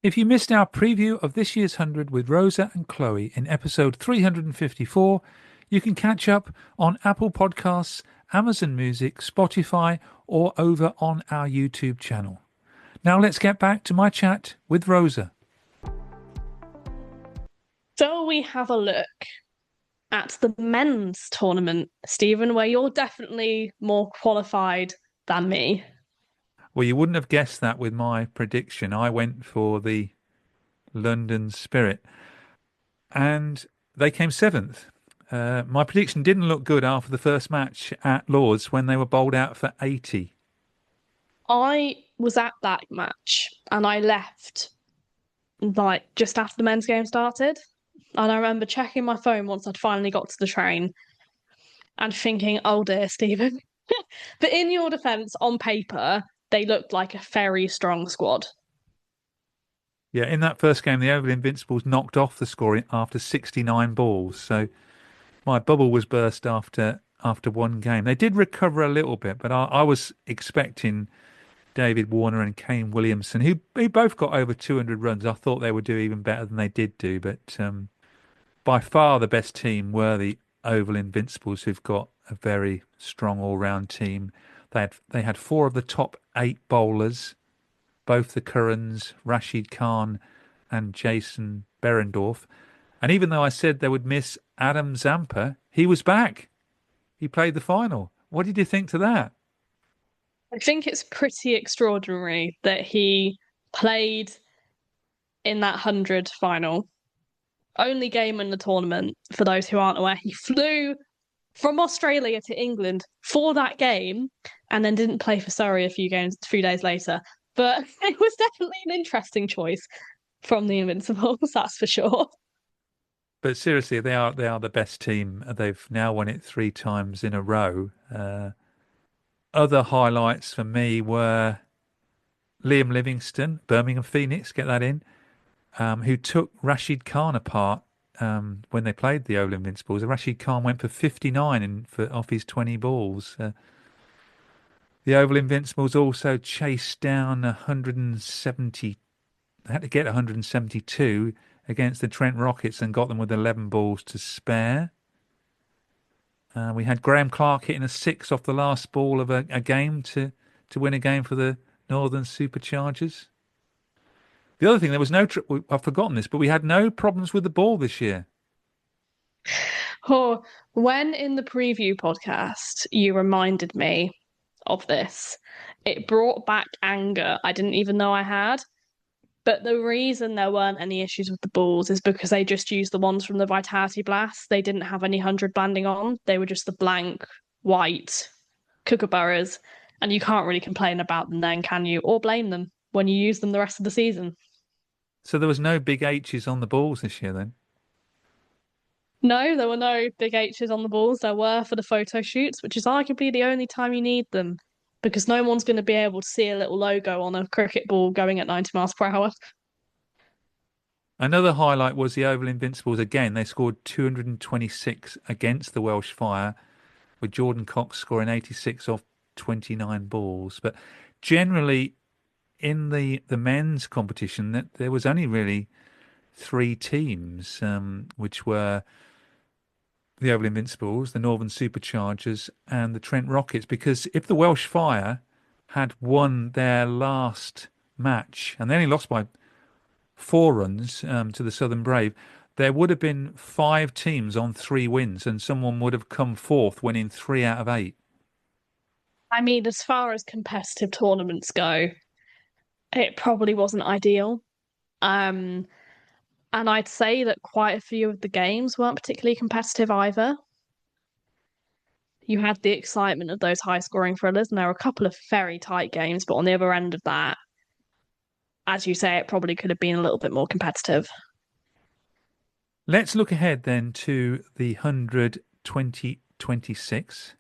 If you missed our preview of this year's 100 with Rosa and Chloe in episode 354, you can catch up on Apple Podcasts, Amazon Music, Spotify, or over on our YouTube channel. Now let's get back to my chat with Rosa. So we have a look at the men's tournament, Stephen, where you're definitely more qualified than me. Well, you wouldn't have guessed that with my prediction. I went for the London Spirit, and they came 7th. My prediction didn't look good after the first match at Lord's when they were bowled out for 80. I was at that match and I left like just after the men's game started. And I remember checking my phone once I'd finally got to the train and thinking, oh dear, Stephen. But in your defence, on paper, they looked like a very strong squad. Yeah, in that first game, the Oval Invincibles knocked off the score after 69 balls. So my bubble was burst after one game. They did recover a little bit, but I was expecting David Warner and Kane Williamson, who both got over 200 runs. I thought they would do even better than they did do, but by far the best team were the Oval Invincibles, who've got a very strong all-round team. They had 4 of the top 8 bowlers, both the Currans, Rashid Khan and Jason Berendorf. And even though I said they would miss Adam Zampa, he was back. he played the final. What did you think to that? I think it's pretty extraordinary that he played in that 100 final. Only game in the tournament, for those who aren't aware. He flew from Australia to England for that game and then didn't play for Surrey a few days later. But it was definitely an interesting choice from the Invincibles, that's for sure. But seriously, they are the best team. They've now won it 3 times in a row. Other highlights for me were Liam Livingston, Birmingham Phoenix, get that in, who took Rashid Khan apart when they played the Oval Invincibles. Rashid Khan went for 59 off his 20 balls. The Oval Invincibles also chased down 170. They had to get 172 against the Trent Rockets and got them with 11 balls to spare. We had Graham Clark hitting a 6 off the last ball of a game to win a game for the Northern Superchargers. The other thing, there was no... I've forgotten this, but we had no problems with the ball this year. Oh, when in the preview podcast you reminded me of this, it brought back anger I didn't even know I had. But the reason there weren't any issues with the balls is because they just used the ones from the Vitality Blast. They didn't have any 100 banding on. They were just the blank, white kookaburras. And you can't really complain about them then, can you? Or blame them when you use them the rest of the season. So there was no big H's on the balls this year then? No, there were no big H's on the balls. There were for the photo shoots, which is arguably the only time you need them. Because no one's going to be able to see a little logo on a cricket ball going at 90 miles per hour. Another highlight was the Oval Invincibles. Again, they scored 226 against the Welsh Fire, with Jordan Cox scoring 86 off 29 balls. But generally, in the men's competition, there was only really 3 teams, which were the Oval Invincibles, the Northern Superchargers, and the Trent Rockets. Because if the Welsh Fire had won their last match, and they only lost by 4 runs to the Southern Brave, there would have been 5 teams on 3 wins, and someone would have come fourth, winning 3 out of 8. I mean, as far as competitive tournaments go, it probably wasn't ideal. And I'd say that quite a few of the games weren't particularly competitive either. You had the excitement of those high-scoring thrillers, and there were a couple of very tight games, but on the other end of that, as you say, it probably could have been a little bit more competitive. Let's look ahead then to the 100 2026.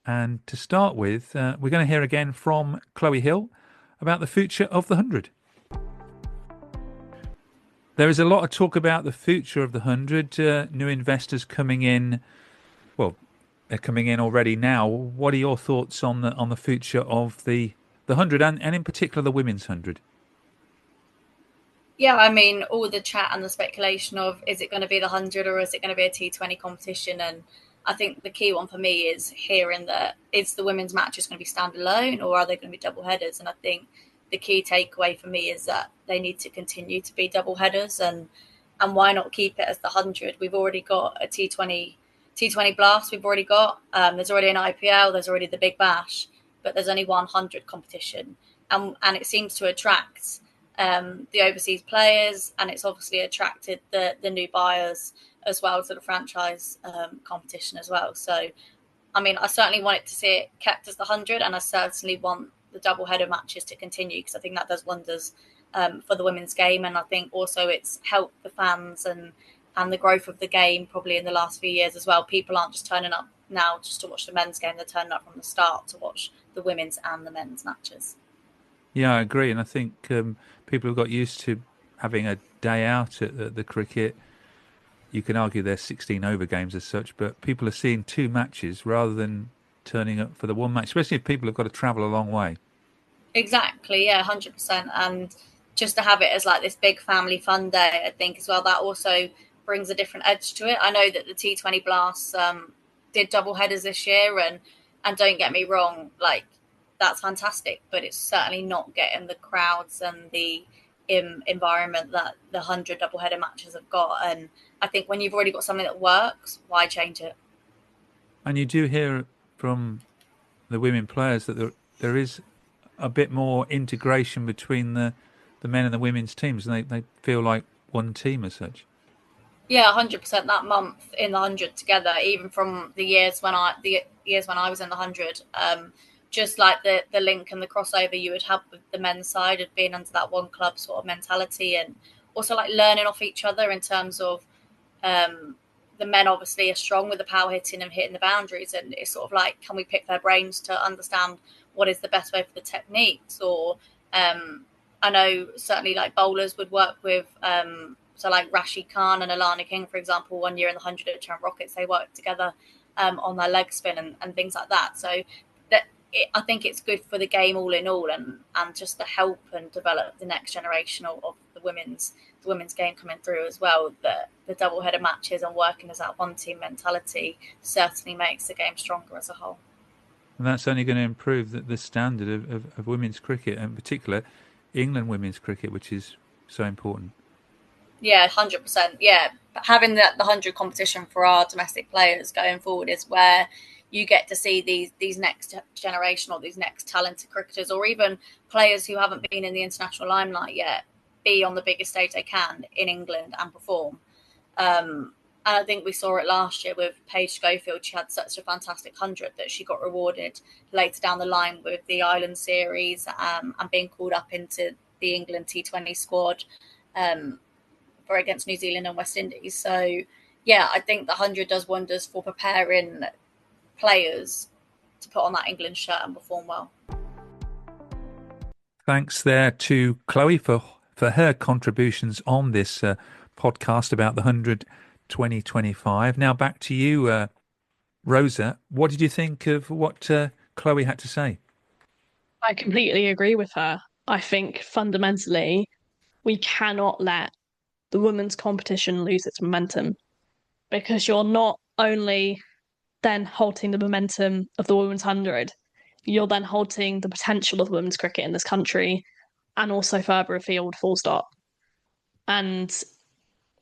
And to start with, we're going to hear again from Chloe Hill about the future of the 100. There is a lot of talk about the future of the 100. New investors coming in. Well, they're coming in already now. What are your thoughts on the future of the 100 and in particular the women's 100? Yeah, I mean, all the chat and the speculation of is it going to be the 100 or is it going to be a T20 competition? And I think the key one for me is hearing that is the women's match just going to be standalone or are they going to be double headers? And I think the key takeaway for me is that they need to continue to be double headers and why not keep it as the 100? We've already got a T20 Blast. We've already got there's already an IPL. There's already the Big Bash, but there's only 100 competition, and it seems to attract the overseas players, and it's obviously attracted the new buyers as well to the franchise competition as well. So, I mean, I certainly wanted to see it kept as the 100, and I certainly want the double header matches to continue because I think that does wonders for the women's game, and I think also it's helped the fans and the growth of the game probably in the last few years as well. People aren't just turning up now just to watch the men's game; they're turning up from the start to watch the women's and the men's matches. Yeah, I agree, and I think people have got used to having a day out at the cricket. You can argue there's 16 over games as such, but people are seeing 2 matches rather than turning up for the one match, especially if people have got to travel a long way. Exactly, yeah, 100%. And just to have it as like this big family fun day, I think as well, that also brings a different edge to it. I know that the T20 Blasts did double headers this year, and don't get me wrong, like that's fantastic, but it's certainly not getting the crowds and the environment that the 100 double header matches have got. And I think when you've already got something that works, why change it? And you do hear from the women players that there is a bit more integration between the men and the women's teams, and they feel like one team as such. Yeah, 100%. That month in the 100 together, even from the years when I was in the 100, just like the link and the crossover you would have with the men's side of being under that one club sort of mentality, and also like learning off each other in terms of the men obviously are strong with the power hitting and hitting the boundaries, and it's sort of like, can we pick their brains to understand what is the best way for the techniques? Or I know certainly like bowlers would work with so like Rashid Khan and Alana King, for example, one year in the 100 at Trent Rockets, they worked together on their leg spin and things like that. So I think it's good for the game all in all, and just to help and develop the next generation of the women's game coming through as well. The double-header matches and working as that one-team mentality certainly makes the game stronger as a whole. And that's only going to improve the standard of women's cricket, and in particular England women's cricket, which is so important. Yeah, 100%. Yeah, having the 100 competition for our domestic players going forward is where you get to see these next generation or these next talented cricketers, or even players who haven't been in the international limelight yet, be on the biggest stage they can in England and perform. And I think we saw it last year with Paige Schofield. She had such a fantastic 100 that she got rewarded later down the line with the Island Series and being called up into the England T20 squad for against New Zealand and West Indies. So, yeah, I think the 100 does wonders for preparing players to put on that England shirt and perform well. Thanks there to Chloe for her contributions on this podcast about the 100 2025. Now back to you, Rosa. What did you think of what Chloe had to say? I completely agree with her. I think fundamentally we cannot let the women's competition lose its momentum, because you're not only then halting the momentum of the women's 100, you're then halting the potential of women's cricket in this country and also further afield, full stop. And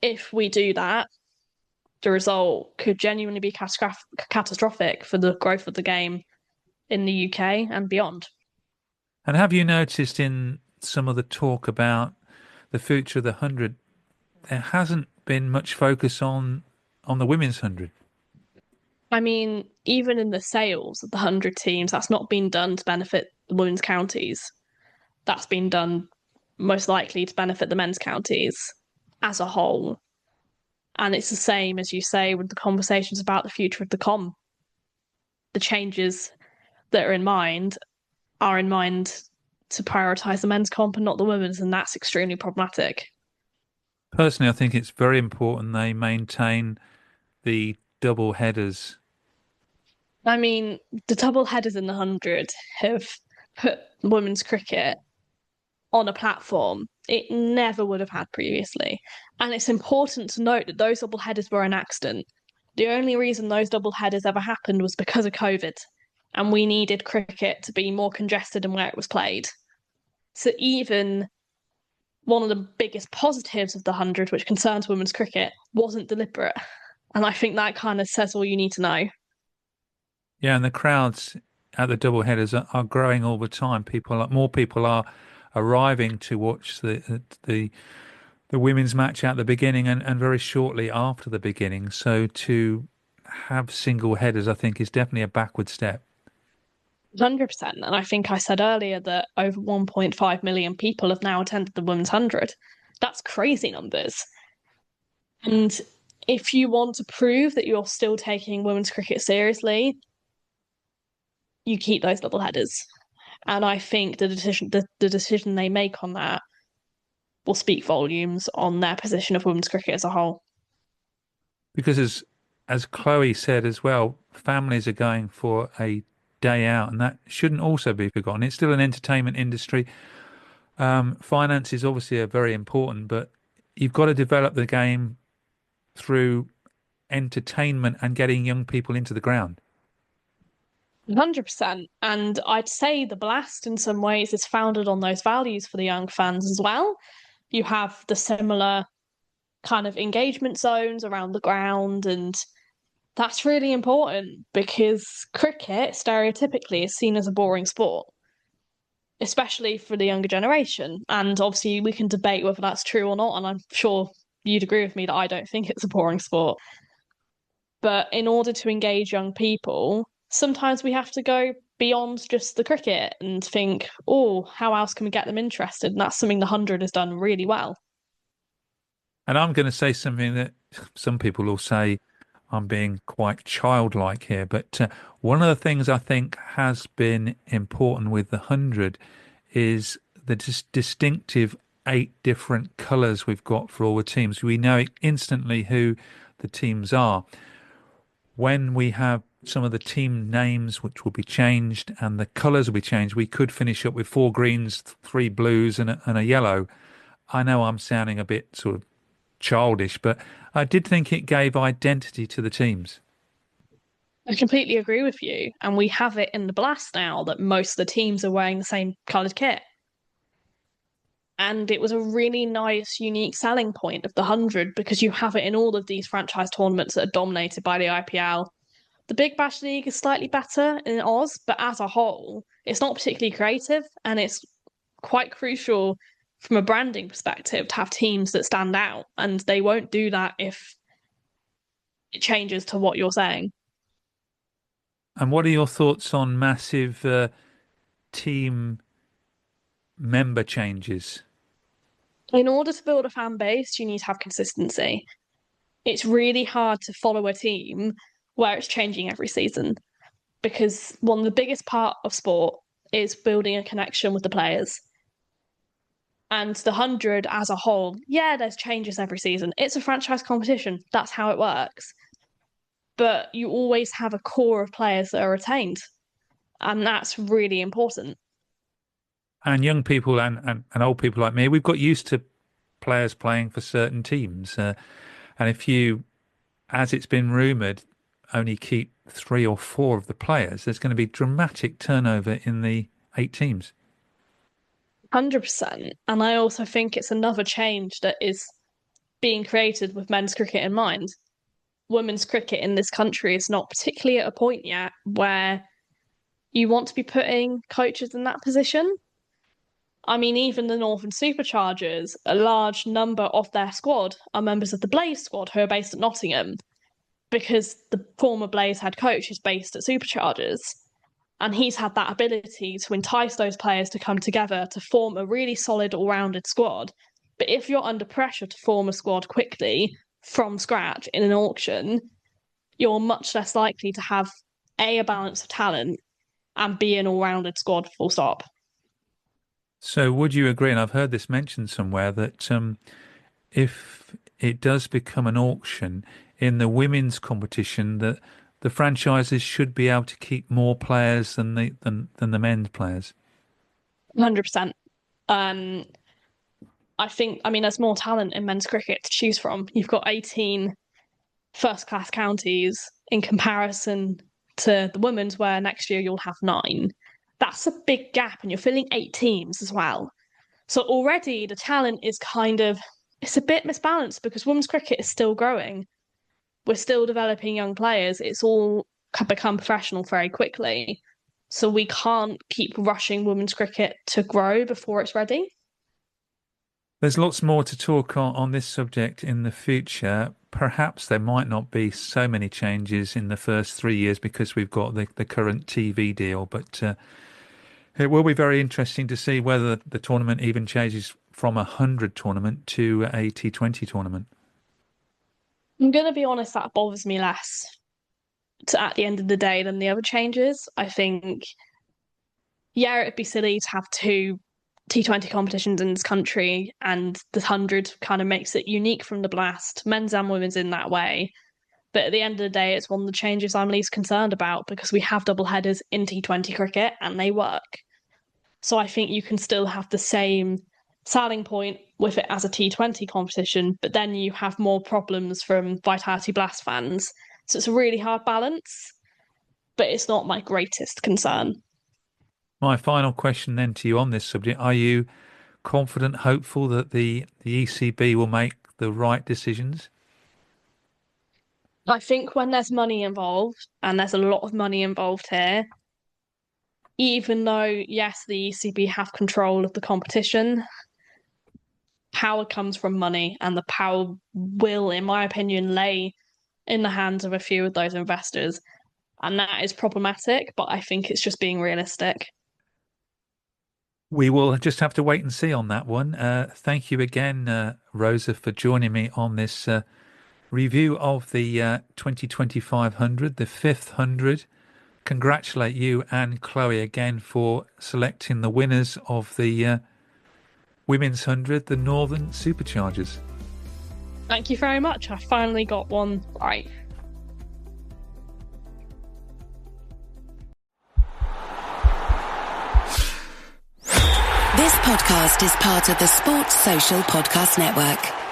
if we do that, the result could genuinely be catastrophic for the growth of the game in the UK and beyond. And have you noticed in some of the talk about the future of the 100, there hasn't been much focus on the women's 100? I mean, even in the sales of the 100 teams, that's not been done to benefit the women's counties. That's been done most likely to benefit the men's counties as a whole. And it's the same, as you say, with the conversations about the future of the com. The changes that are in mind to prioritise the men's comp and not the women's, and that's extremely problematic. Personally, I think it's very important they maintain the double headers. I mean, the double headers in the 100 have put women's cricket on a platform it never would have had previously. And it's important to note that those double headers were an accident. The only reason those double headers ever happened was because of COVID, and we needed cricket to be more congested in where it was played. So even one of the biggest positives of the 100, which concerns women's cricket, wasn't deliberate. And I think that kind of says all you need to know. Yeah, and the crowds at the double headers are growing all the time. More people are arriving to watch the women's match at the beginning and very shortly after the beginning. So to have single headers, I think, is definitely a backward step. 100%. And I think I said earlier that over 1.5 million people have now attended the women's 100. That's crazy numbers. And if you want to prove that you're still taking women's cricket seriously, you keep those double headers. And I think the decision they make on that will speak volumes on their position of women's cricket as a whole. Because as Chloe said as well, families are going for a day out, and that shouldn't also be forgotten. It's still an entertainment industry. Finances obviously are very important, but you've got to develop the game through entertainment and getting young people into the ground. 100%. And I'd say the Blast in some ways is founded on those values for the young fans as well. You have the similar kind of engagement zones around the ground, and That's really important because cricket stereotypically is seen as a boring sport, especially for the younger generation. And obviously, we can debate whether that's true or not. And I'm sure you'd agree with me that I don't think it's a boring sport. But in order to engage young people, sometimes we have to go beyond just the cricket and think, oh, how else can we get them interested? And that's something the 100 has done really well. And I'm going to say something that some people will say I'm being quite childlike here, but one of the things I think has been important with the 100 is the distinctive 8 different colours we've got for all the teams. We know instantly who the teams are. When we have some of the team names, which will be changed, and the colours will be changed, we could finish up with 4 greens, 3 blues, and a yellow. I know I'm sounding a bit sort of childish, but I did think it gave identity to the teams. I completely agree with you. And we have it in the Blast now that most of the teams are wearing the same coloured kit. And it was a really nice, unique selling point of the 100 because you have it in all of these franchise tournaments that are dominated by the IPL. The Big Bash League is slightly better in Oz, but as a whole, it's not particularly creative and it's quite crucial from a branding perspective to have teams that stand out. And they won't do that if it changes to what you're saying. And what are your thoughts on massive team member changes? In order to build a fan base, you need to have consistency. It's really hard to follow a team where it's changing every season because one of the biggest part of sport is building a connection with the players. And the 100 as a whole, yeah, there's changes every season. It's a franchise competition. That's how it works. But you always have a core of players that are retained. And that's really important. And young people and old people like me, we've got used to players playing for certain teams. And if you, as it's been rumoured, only keep 3 or 4 of the players, there's going to be dramatic turnover in the 8 teams. 100%. And I also think it's another change that is being created with men's cricket in mind. Women's cricket in this country is not particularly at a point yet where you want to be putting coaches in that position. I mean, even the Northern Superchargers, a large number of their squad are members of the Blaze squad who are based at Nottingham because the former Blaze head coach is based at Superchargers. And he's had that ability to entice those players to come together to form a really solid all-rounded squad. But if you're under pressure to form a squad quickly from scratch in an auction, you're much less likely to have A, a balance of talent, and B, an all-rounded squad, full stop. So would you agree, and I've heard this mentioned somewhere, that if it does become an auction in the women's competition, that the franchises should be able to keep more players than the men's players? 100%. I think, I mean, there's more talent in men's cricket to choose from. You've got 18 first-class counties in comparison to the women's, where next year you'll have 9. That's a big gap, and you're filling 8 teams as well. So already the talent is it's a bit misbalanced because women's cricket is still growing. We're still developing young players. It's all become professional very quickly. So we can't keep rushing women's cricket to grow before it's ready. There's lots more to talk on this subject in the future. Perhaps there might not be so many changes in the first 3 years because we've got the current TV deal, but it will be very interesting to see whether the tournament even changes from a 100 tournament to a T20 tournament. I'm going to be honest, that bothers me less at the end of the day than the other changes. I think, yeah, it'd be silly to have 2 T20 competitions in this country, and the 100 kind of makes it unique from the Blast, men's and women's in that way. But at the end of the day, it's one of the changes I'm least concerned about because we have double headers in T20 cricket and they work. So I think you can still have the same selling point with it as a T20 competition, but then you have more problems from Vitality Blast fans. So it's a really hard balance, but it's not my greatest concern. My final question then to you on this subject: are you confident, hopeful that the ECB will make the right decisions? I think when there's money involved, and there's a lot of money involved here, even though, yes, the ECB have control of the competition, power comes from money, and the power will, in my opinion, lay in the hands of a few of those investors. And that is problematic, but I think it's just being realistic. We will just have to wait and see on that one. Thank you again, Rosa, for joining me on this review of the 2025 100, the 5th 100. Congratulate you and Chloe again for selecting the winners of the Women's 100, the Northern Superchargers. Thank you very much. I finally got one right. This podcast is part of the Sports Social Podcast Network.